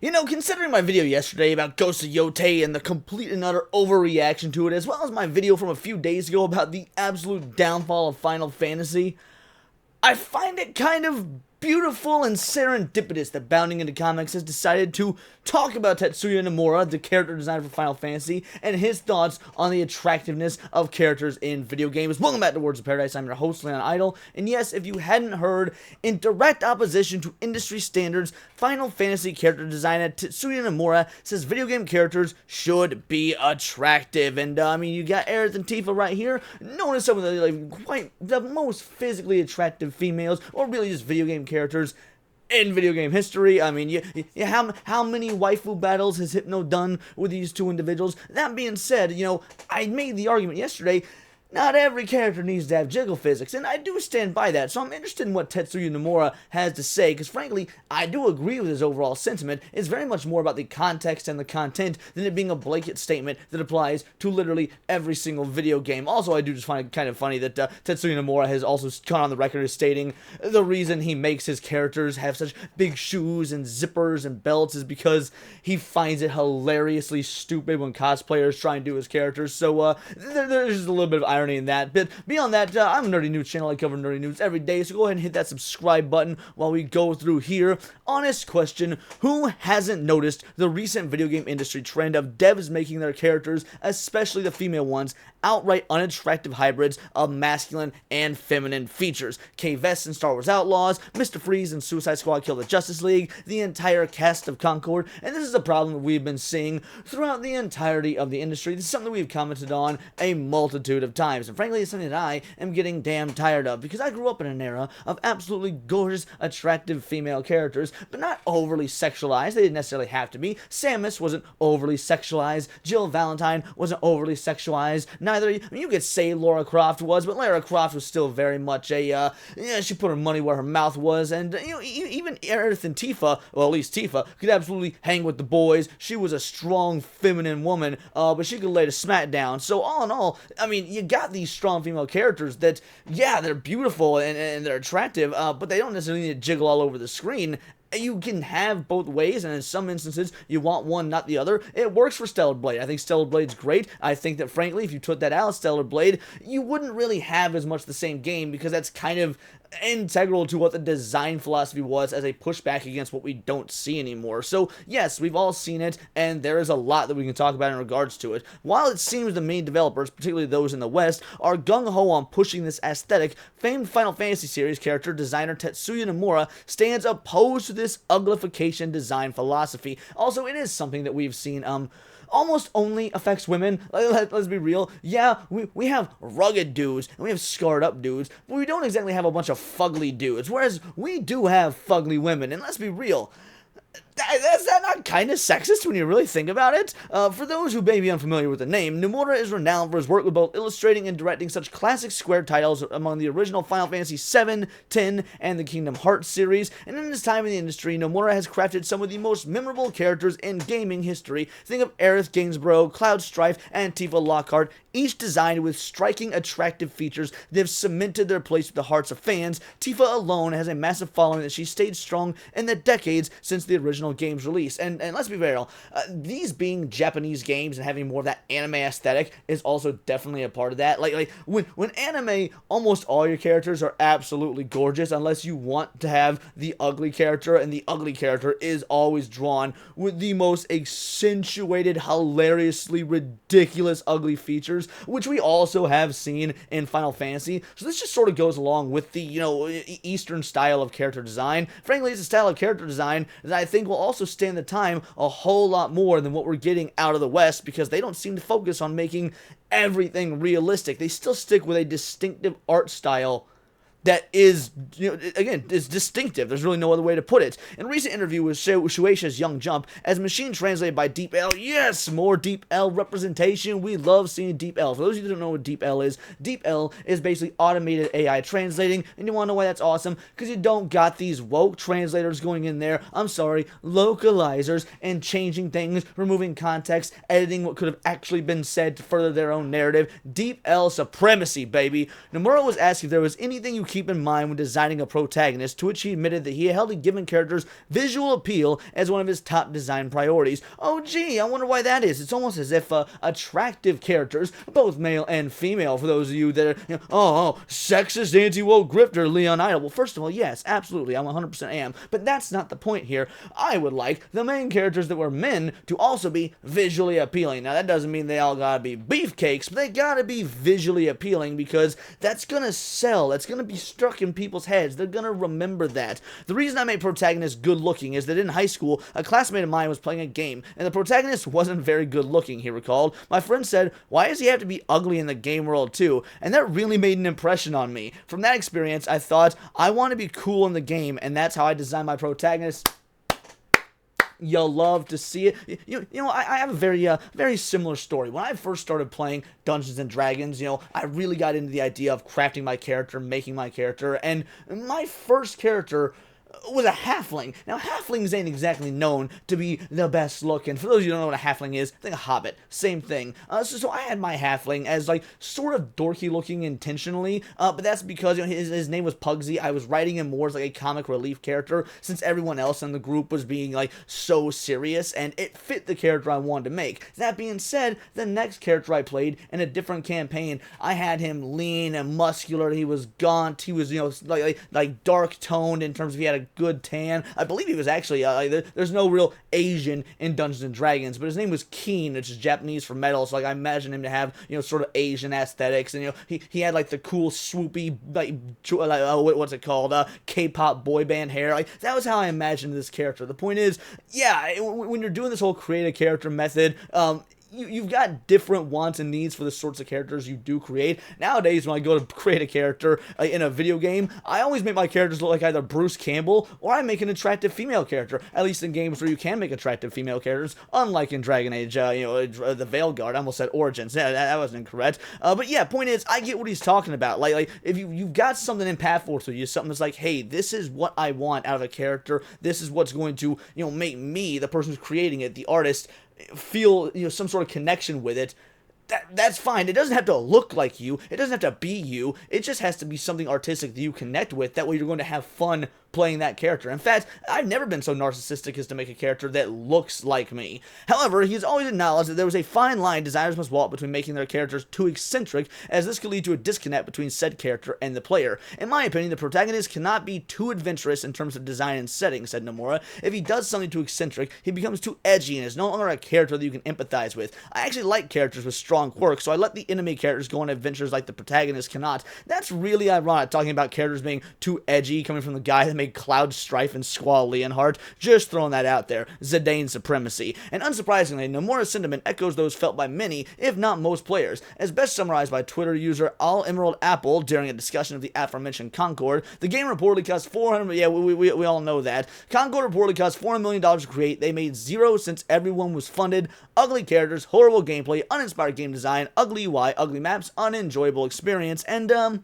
You know, considering my video yesterday about Ghost of Yotei and the complete and utter overreaction to it, as well as my video from a few days ago about the absolute downfall of Final Fantasy, I find it kind of beautiful and serendipitous that Bounding into Comics has decided to talk about Tetsuya Nomura, the character designer for Final Fantasy, and his thoughts on the attractiveness of characters in video games. Welcome back to Words of Paradise. I'm your host, Leon Idle, and yes, if you hadn't heard, in direct opposition to industry standards, Final Fantasy character designer Tetsuya Nomura says video game characters should be attractive. And I mean, you got Aerith and Tifa right here, known as some of the most physically attractive females, or really just video game characters in video game history. I mean, how many waifu battles has Hypno done with these two individuals? That being said, you know, I made the argument yesterday, not every character needs to have jiggle physics, and I do stand by that, so I'm interested in what Tetsuya Nomura has to say, because frankly, I do agree with his overall sentiment. It's very much more about the context and the content than it being a blanket statement that applies to literally every single video game. Also, I do just find it kind of funny that Tetsuya Nomura has also gone on the record as stating the reason he makes his characters have such big shoes and zippers and belts is because he finds it hilariously stupid when cosplayers try and do his characters, so there's just a little bit of irony in that. But beyond that, I'm a Nerdy News channel. I cover nerdy news every day, so go ahead and hit that subscribe button while we go through here. Honest question, who hasn't noticed the recent video game industry trend of devs making their characters, especially the female ones, outright unattractive hybrids of masculine and feminine features? K-Vest in Star Wars Outlaws, Mr. Freeze in Suicide Squad Kill the Justice League, the entire cast of Concord, and this is a problem that we've been seeing throughout the entirety of the industry. This is something we've commented on a multitude of times, and frankly, it's something that I am getting damn tired of, because I grew up in an era of absolutely gorgeous, attractive female characters, but not overly sexualized. They didn't necessarily have to be. Samus wasn't overly sexualized. Jill Valentine wasn't overly sexualized. Neither, I mean, you could say Lara Croft was, but Lara Croft was still very much a, she put her money where her mouth was, and, you know, even Aerith and Tifa, well, at least Tifa, could absolutely hang with the boys. She was a strong, feminine woman, but she could lay the smack down. So, all in all, I mean, you got these strong female characters that, yeah, they're beautiful and they're attractive, but they don't necessarily need to jiggle all over the screen. You can have both ways, and in some instances, you want one, not the other. It works for Stellar Blade. I think Stellar Blade's great. I think that, frankly, if you took that out of Stellar Blade, you wouldn't really have as much the same game, because that's kind of integral to what the design philosophy was as a pushback against what we don't see anymore. So, yes, we've all seen it, and there is a lot that we can talk about in regards to it. While it seems the main developers, particularly those in the West, are gung-ho on pushing this aesthetic, famed Final Fantasy series character designer Tetsuya Nomura stands opposed to this uglification design philosophy. Also, it is something that we've seen, almost only affects women. Let's be real. Yeah, we have rugged dudes, and we have scarred up dudes, but we don't exactly have a bunch of fugly dudes, whereas we do have fugly women, and let's be real, is that not kind of sexist when you really think about it? For those who may be unfamiliar with the name, Nomura is renowned for his work with both illustrating and directing such classic Square titles among the original Final Fantasy VII, X, and the Kingdom Hearts series, and in his time in the industry, Nomura has crafted some of the most memorable characters in gaming history. Think of Aerith Gainsborough, Cloud Strife, and Tifa Lockhart, each designed with striking, attractive features that have cemented their place with the hearts of fans. Tifa alone has a massive following that she stayed strong in the decades since the original game's release. And let's be real, these being Japanese games and having more of that anime aesthetic is also definitely a part of that. Like when anime, almost all your characters are absolutely gorgeous, unless you want to have the ugly character, and the ugly character is always drawn with the most accentuated, hilariously ridiculous ugly features, which we also have seen in Final Fantasy. So this just sort of goes along with the, you know, Eastern style of character design. Frankly, it's a style of character design that I think will also stand the time a whole lot more than what we're getting out of the West, because they don't seem to focus on making everything realistic. They still stick with a distinctive art style that is, you know, again, is distinctive. There's really no other way to put it. In a recent interview with Shueisha's Young Jump, as machine translated by Deep L, yes, more Deep L representation. We love seeing Deep L. For those of you who don't know what Deep L is basically automated AI translating, and you want to know why that's awesome? Because you don't got these woke translators going in there, localizers, and changing things, removing context, editing what could have actually been said to further their own narrative. Deep L supremacy, baby. Nomura was asked if there was anything you keep in mind when designing a protagonist, to which he admitted that he held a given character's visual appeal as one of his top design priorities. Oh gee, I wonder why that is. It's almost as if attractive characters, both male and female, for those of you that are, sexist, anti-woke grifter Leon Idol. Well, first of all, yes, absolutely, I 100% am, but that's not the point here. I would like the main characters that were men to also be visually appealing. Now, that doesn't mean they all gotta be beefcakes, but they gotta be visually appealing, because that's gonna sell. That's gonna be stuck in people's heads. They're gonna remember that. The reason I made protagonists good looking is that in high school, a classmate of mine was playing a game, and the protagonist wasn't very good looking, he recalled. My friend said, "Why does he have to be ugly in the game world too?" And that really made an impression on me. From that experience, I thought, I want to be cool in the game, and that's how I designed my protagonist. You'll love to see it. I have a very similar story. When I first started playing Dungeons and Dragons, I really got into the idea of crafting my character, making my character, and my first character was a halfling. Now, halflings ain't exactly known to be the best looking. For those of you who don't know what a halfling is, think a hobbit. Same thing. So I had my halfling as, sort of dorky looking intentionally, but that's because, his name was Pugsy. I was writing him more as, a comic relief character, since everyone else in the group was being, so serious, and it fit the character I wanted to make. That being said, the next character I played in a different campaign, I had him lean and muscular. He was gaunt. He was, dark toned in terms of he had a good tan. I believe he was actually, there's no real Asian in Dungeons and Dragons, but his name was Keen, which is Japanese for metal, so I imagine him to have, sort of Asian aesthetics, and, he had, the cool, swoopy, what's it called, K-pop boy band hair. That was how I imagined this character. The point is, yeah, when you're doing this whole create a character method, you've got different wants and needs for the sorts of characters you do create. Nowadays, when I go to create a character in a video game, I always make my characters look like either Bruce Campbell or I make an attractive female character. At least in games where you can make attractive female characters, unlike in Dragon Age, the Veilguard. I almost said Origins. Yeah, that wasn't incorrect. But yeah, point is, I get what he's talking about. If you've got something impactful to you, something that's hey, this is what I want out of a character. This is what's going to, make me, the person who's creating it, the artist, feel some sort of connection with it. That's fine. It doesn't have to look like you. It doesn't have to be you. It just has to be something artistic that you connect with. That way you're going to have fun playing that character. In fact, I've never been so narcissistic as to make a character that looks like me. However, he's always acknowledged that there was a fine line designers must walk between making their characters too eccentric, as this could lead to a disconnect between said character and the player. In my opinion, the protagonist cannot be too adventurous in terms of design and setting, said Nomura. If he does something too eccentric, he becomes too edgy and is no longer a character that you can empathize with. I actually like characters with strong quirks, so I let the enemy characters go on adventures like the protagonist cannot. That's really ironic, talking about characters being too edgy, coming from the guy that made Cloud Strife and Squall Leonhardt. Just throwing that out there. Zidane supremacy. And unsurprisingly, Nomura's sentiment echoes those felt by many, if not most players. As best summarized by Twitter user All Emerald Apple during a discussion of the aforementioned Concord, the game reportedly cost $400. Yeah, we all know that. Concord reportedly cost $400 million to create. They made zero since everyone was funded. Ugly characters, horrible gameplay, uninspired game design, ugly UI, ugly maps, unenjoyable experience, and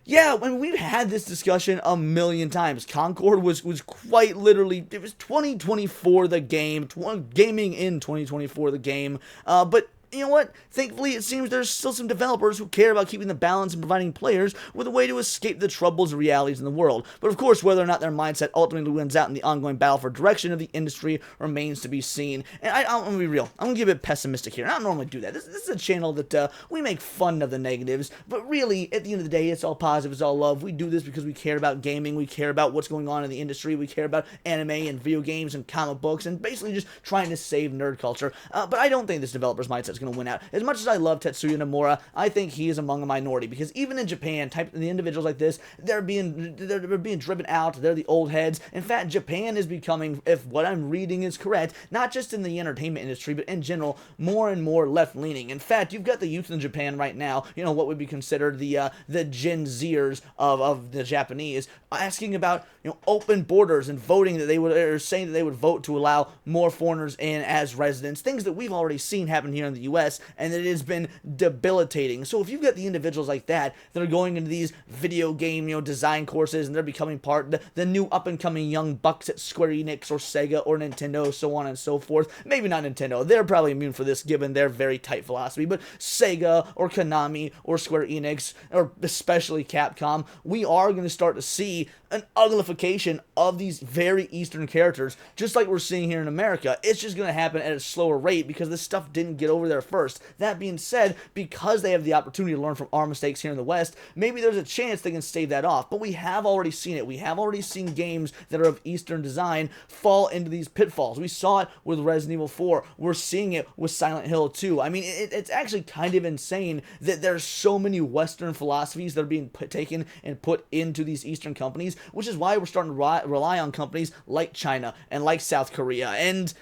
yeah, when we've had this discussion a million times. Concord was quite literally, it was 2024 the game, gaming in 2024 the game, but you know what? Thankfully, it seems there's still some developers who care about keeping the balance and providing players with a way to escape the troubles and realities in the world. But of course, whether or not their mindset ultimately wins out in the ongoing battle for direction of the industry remains to be seen. And I'm going to be real. I'm going to get a bit pessimistic here. I don't normally do that. This is a channel that we make fun of the negatives, but really, at the end of the day, it's all positive, it's all love. We do this because we care about gaming, we care about what's going on in the industry, we care about anime and video games and comic books, and basically just trying to save nerd culture. But I don't think this developer's mindset is going to win out. As much as I love Tetsuya Nomura, I think he is among a minority, because even in Japan, the individuals like this, they're being driven out. They're the old heads. In fact, Japan is becoming, if what I'm reading is correct, not just in the entertainment industry, but in general, more and more left-leaning. In fact, you've got the youth in Japan right now, what would be considered the Gen Zers of the Japanese, asking about open borders and voting, that they would, or saying that they would vote to allow more foreigners in as residents, things that we've already seen happen here in the US, and it has been debilitating. So if you've got the individuals like that are going into these video game, design courses, and they're becoming part of the new up-and-coming young bucks at Square Enix or Sega or Nintendo, so on and so forth. Maybe not Nintendo. They're probably immune for this given their very tight philosophy, but Sega or Konami or Square Enix, or especially Capcom, we are going to start to see an uglification of these very Eastern characters, just like we're seeing here in America. It's just going to happen at a slower rate because this stuff didn't get over there first. That being said, because they have the opportunity to learn from our mistakes here in the West, maybe there's a chance they can stave that off. But we have already seen it. We have already seen games that are of Eastern design fall into these pitfalls. We saw it with Resident Evil 4. We're seeing it with Silent Hill 2. I mean, it's actually kind of insane that there's so many Western philosophies that are being taken and put into these Eastern companies, which is why we're starting to rely on companies like China and like South Korea. And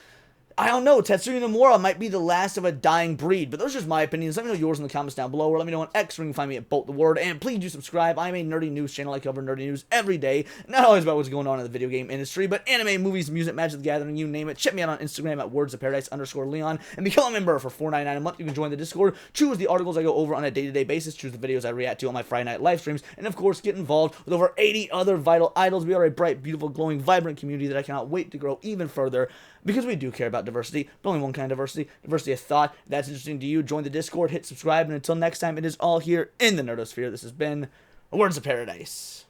I don't know, Tetsuya Nomura might be the last of a dying breed, but those are just my opinions. Let me know yours in the comments down below, or let me know on X, where you can find me at Bolt the Word, and please do subscribe. I'm a nerdy news channel. I cover nerdy news every day, not always about what's going on in the video game industry, but anime, movies, music, Magic the Gathering, you name it. Check me out on Instagram at wordsofparadise_Leon, and become a member for $4.99 a month. You can join the Discord, choose the articles I go over on a day-to-day basis, choose the videos I react to on my Friday night live streams, and of course, get involved with over 80 other vital idols. We are a bright, beautiful, glowing, vibrant community that I cannot wait to grow even further, because we do care about diversity, but only one kind of diversity of thought. If that's interesting to you, join the Discord, hit subscribe, and until next time, it is all here in the Nerdosphere. This has been Words of Paradise.